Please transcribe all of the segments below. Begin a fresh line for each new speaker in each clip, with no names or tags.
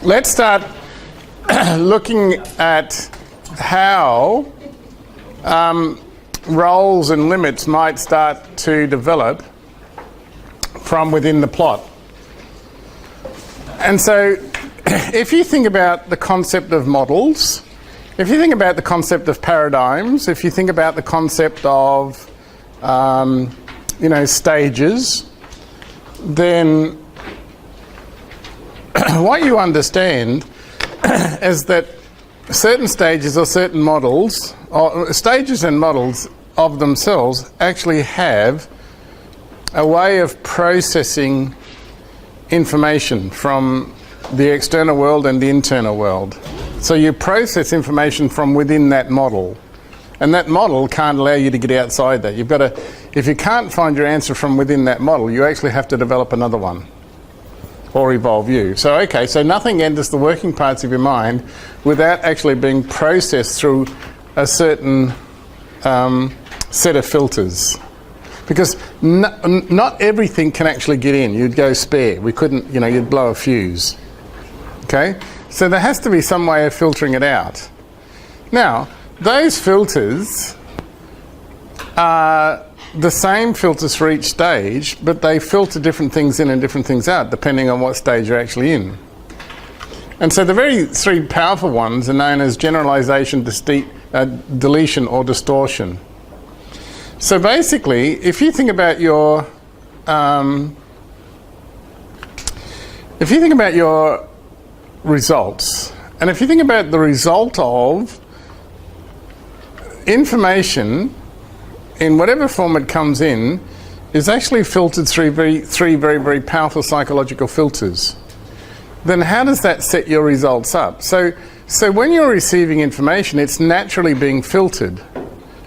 let's start looking at how roles and limits might start to develop from within the plot. And so if you think about the concept of models, if you think about the concept of paradigms, if you think about the concept of stages, then what you understand is that certain stages or certain models, or stages and models of themselves, actually have a way of processing information from the external world and the internal world. So you process information from within that model, and that model can't allow you to get outside that. You've got to, if you can't find your answer from within that model, you actually have to develop another one or evolve you. So okay, so nothing enters the working parts of your mind without actually being processed through a certain set of filters. Because not everything can actually get in. You'd go spare. We couldn't, you'd blow a fuse. Okay? So there has to be some way of filtering it out. Now, those filters are the same filters for each stage, but they filter different things in and different things out, depending on what stage you're actually in. And so the very three powerful ones are known as generalisation, deletion, or distortion. So basically, if you think about your results, and if you think about the result of information in whatever form it comes in, is actually filtered through three very, very powerful psychological filters, then how does that set your results up? So when you're receiving information, it's naturally being filtered.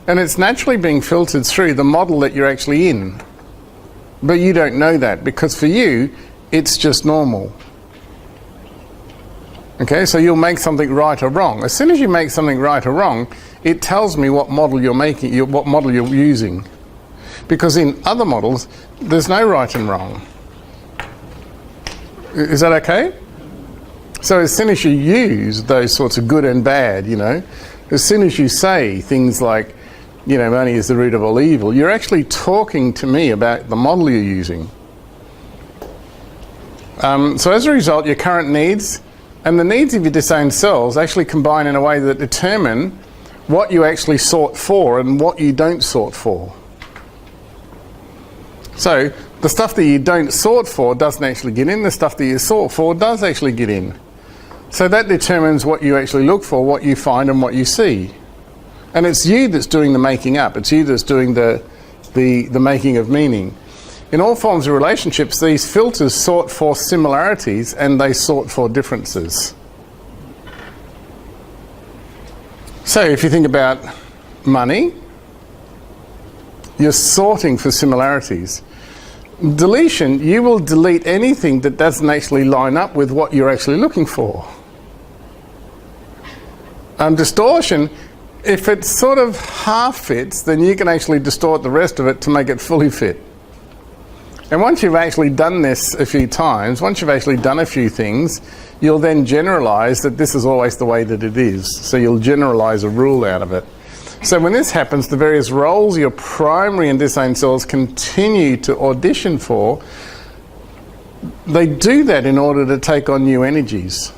And it's naturally being filtered through the model that you're actually in. But you don't know that, because for you, it's just normal. Okay, so you'll make something right or wrong. As soon as you make something right or wrong, it tells me what model you're making, what model you're using. Because in other models, there's no right and wrong. Is that okay? So as soon as you use those sorts of good and bad, as soon as you say things like, money is the root of all evil, you're actually talking to me about the model you're using. So as a result, your current needs and the needs of your disowned selves actually combine in a way that determine what you actually sought for and what you don't sort for. So the stuff that you don't sort for doesn't actually get in, the stuff that you sort for does actually get in. So that determines what you actually look for, what you find and what you see. And it's you that's doing the making up. It's you that's doing the making of meaning. In all forms of relationships, these filters sort for similarities and they sort for differences. So if you think about money, you're sorting for similarities. Deletion, you will delete anything that doesn't actually line up with what you're actually looking for. Distortion, if it sort of half fits, then you can actually distort the rest of it to make it fully fit. And once you've actually done this a few times, once you've actually done a few things, you'll then generalise that this is always the way that it is. So you'll generalise a rule out of it. So when this happens, the various roles your primary and disowned selves continue to audition for, they do that in order to take on new energies.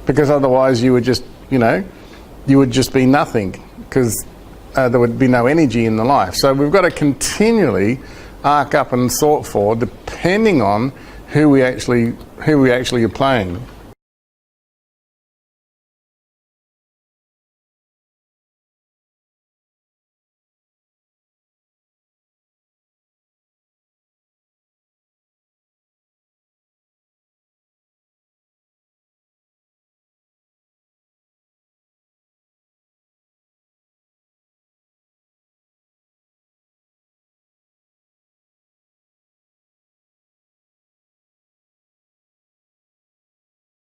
Because otherwise you would just, you would just be nothing, because there would be no energy in the life. So we've got to continually arc up and sort for, depending on who we actually are playing.